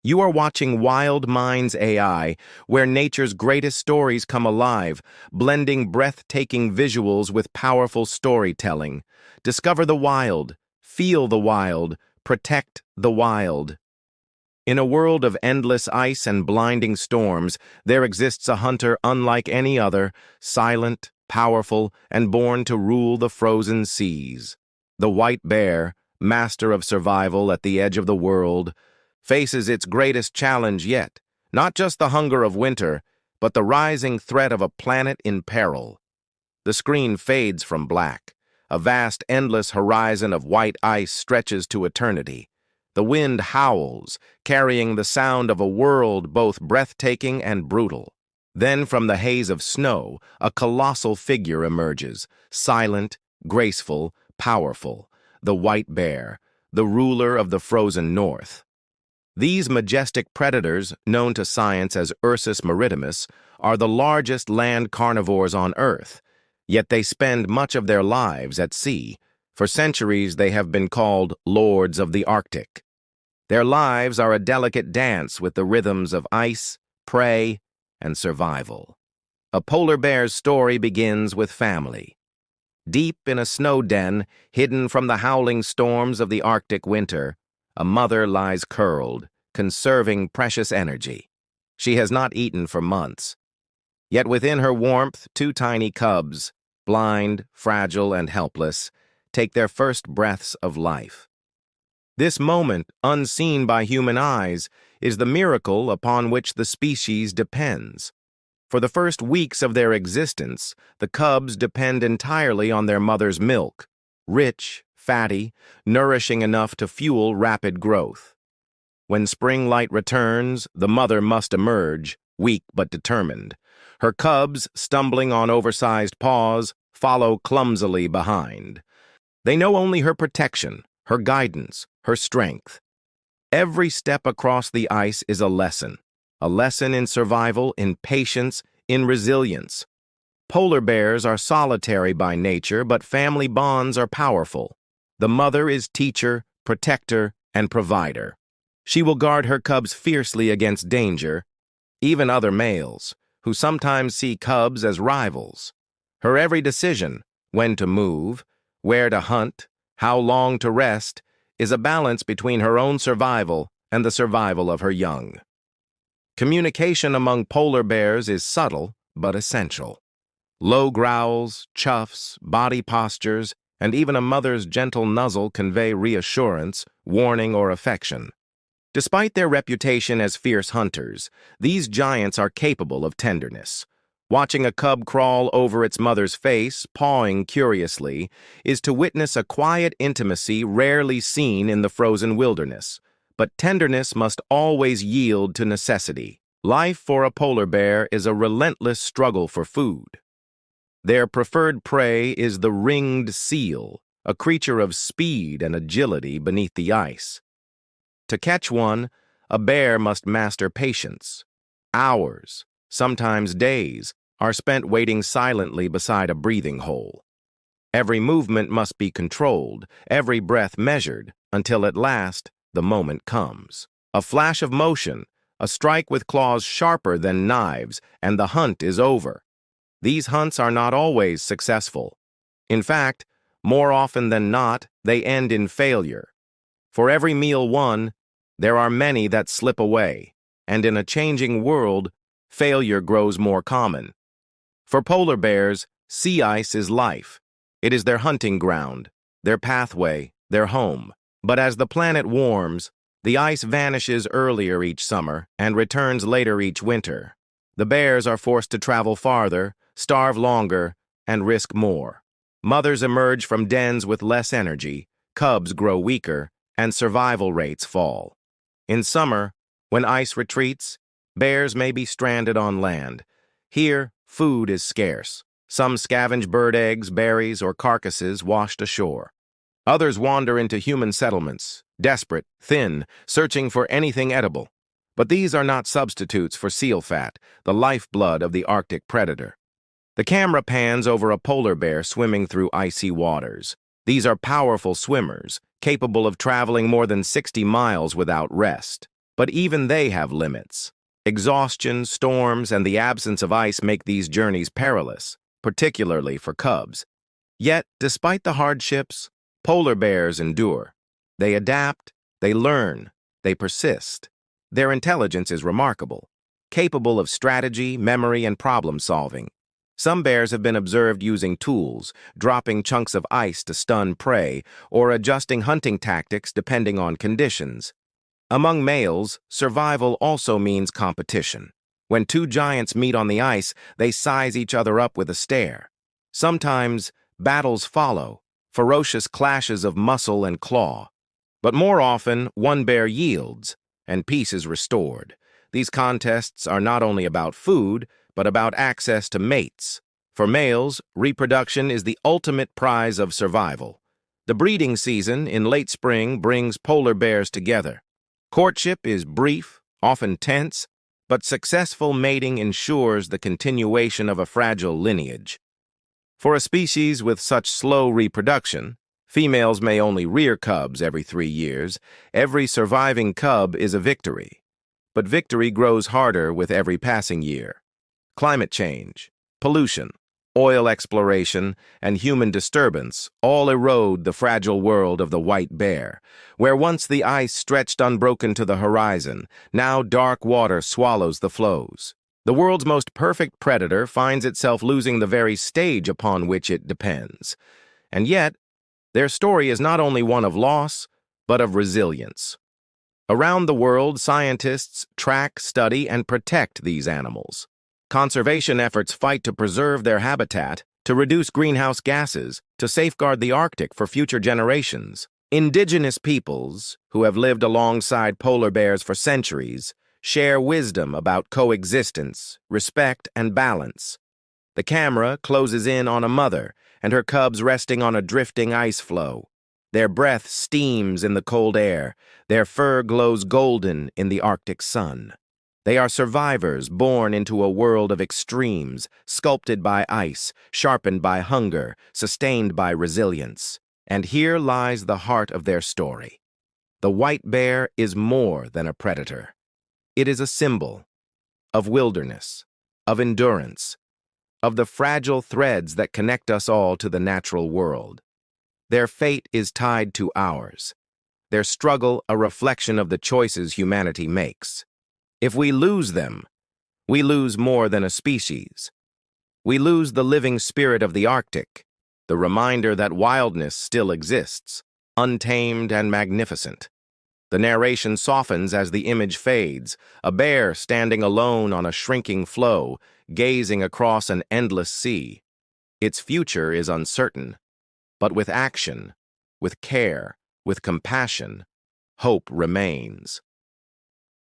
You are watching Wild Minds AI, where nature's greatest stories come alive, blending breathtaking visuals with powerful storytelling. Discover the wild, feel the wild, protect the wild. In a world of endless ice and blinding storms, there exists a hunter unlike any other, silent, powerful, and born to rule the frozen seas. The white bear, master of survival at the edge of the world, faces its greatest challenge yet, not just the hunger of winter, but the rising threat of a planet in peril. The screen fades from black. A vast, endless horizon of white ice stretches to eternity. The wind howls, carrying the sound of a world both breathtaking and brutal. Then from the haze of snow, a colossal figure emerges, silent, graceful, powerful, the white bear, the ruler of the frozen north. These majestic predators, known to science as Ursus maritimus, are the largest land carnivores on Earth, yet they spend much of their lives at sea. For centuries they have been called lords of the Arctic. Their lives are a delicate dance with the rhythms of ice, prey, and survival. A polar bear's story begins with family. Deep in a snow den, hidden from the howling storms of the Arctic winter, a mother lies curled, conserving precious energy. She has not eaten for months. Yet within her warmth, two tiny cubs, blind, fragile, and helpless, take their first breaths of life. This moment, unseen by human eyes, is the miracle upon which the species depends. For the first weeks of their existence, the cubs depend entirely on their mother's milk, rich, fatty, nourishing enough to fuel rapid growth. When spring light returns, the mother must emerge, weak but determined. Her cubs, stumbling on oversized paws, follow clumsily behind. They know only her protection, her guidance, her strength. Every step across the ice is a lesson in survival, in patience, in resilience. Polar bears are solitary by nature, but family bonds are powerful. The mother is teacher, protector, and provider. She will guard her cubs fiercely against danger, even other males, who sometimes see cubs as rivals. Her every decision, when to move, where to hunt, how long to rest, is a balance between her own survival and the survival of her young. Communication among polar bears is subtle but essential. Low growls, chuffs, body postures, and even a mother's gentle nuzzle convey reassurance, warning, or affection. Despite their reputation as fierce hunters, these giants are capable of tenderness. Watching a cub crawl over its mother's face, pawing curiously, is to witness a quiet intimacy rarely seen in the frozen wilderness. But tenderness must always yield to necessity. Life for a polar bear is a relentless struggle for food. Their preferred prey is the ringed seal, a creature of speed and agility beneath the ice. To catch one, a bear must master patience. Hours, sometimes days, are spent waiting silently beside a breathing hole. Every movement must be controlled, every breath measured, until at last the moment comes. A flash of motion, a strike with claws sharper than knives, and the hunt is over. These hunts are not always successful. In fact, more often than not, they end in failure. For every meal won, there are many that slip away, and in a changing world, failure grows more common. For polar bears, sea ice is life. It is their hunting ground, their pathway, their home. But as the planet warms, the ice vanishes earlier each summer and returns later each winter. The bears are forced to travel farther, starve longer, and risk more. Mothers emerge from dens with less energy, cubs grow weaker, and survival rates fall. In summer, when ice retreats, bears may be stranded on land. Here, food is scarce. Some scavenge bird eggs, berries, or carcasses washed ashore. Others wander into human settlements, desperate, thin, searching for anything edible. But these are not substitutes for seal fat, the lifeblood of the Arctic predator. The camera pans over a polar bear swimming through icy waters. These are powerful swimmers, capable of traveling more than 60 miles without rest. But even they have limits. Exhaustion, storms, and the absence of ice make these journeys perilous, particularly for cubs. Yet, despite the hardships, polar bears endure. They adapt, they learn, they persist. Their intelligence is remarkable, capable of strategy, memory, and problem-solving. Some bears have been observed using tools, dropping chunks of ice to stun prey, or adjusting hunting tactics depending on conditions. Among males, survival also means competition. When two giants meet on the ice, they size each other up with a stare. Sometimes, battles follow, ferocious clashes of muscle and claw. But more often, one bear yields, and peace is restored. These contests are not only about food, but about access to mates. For males, reproduction is the ultimate prize of survival. The breeding season in late spring brings polar bears together. Courtship is brief, often tense, but successful mating ensures the continuation of a fragile lineage. For a species with such slow reproduction, females may only rear cubs every 3 years. Every surviving cub is a victory. But victory grows harder with every passing year. Climate change, pollution, oil exploration, and human disturbance all erode the fragile world of the white bear. Where once the ice stretched unbroken to the horizon, now dark water swallows the floes. The world's most perfect predator finds itself losing the very stage upon which it depends. And yet, their story is not only one of loss, but of resilience. Around the world, scientists track, study, and protect these animals. Conservation efforts fight to preserve their habitat, to reduce greenhouse gases, to safeguard the Arctic for future generations. Indigenous peoples, who have lived alongside polar bears for centuries, share wisdom about coexistence, respect, and balance. The camera closes in on a mother and her cubs resting on a drifting ice floe. Their breath steams in the cold air. Their fur glows golden in the Arctic sun. They are survivors born into a world of extremes, sculpted by ice, sharpened by hunger, sustained by resilience. And here lies the heart of their story. The white bear is more than a predator. It is a symbol of wilderness, of endurance, of the fragile threads that connect us all to the natural world. Their fate is tied to ours, their struggle a reflection of the choices humanity makes. If we lose them, we lose more than a species. We lose the living spirit of the Arctic, the reminder that wildness still exists, untamed and magnificent. The narration softens as the image fades, a bear standing alone on a shrinking floe, gazing across an endless sea. Its future is uncertain, but with action, with care, with compassion, hope remains.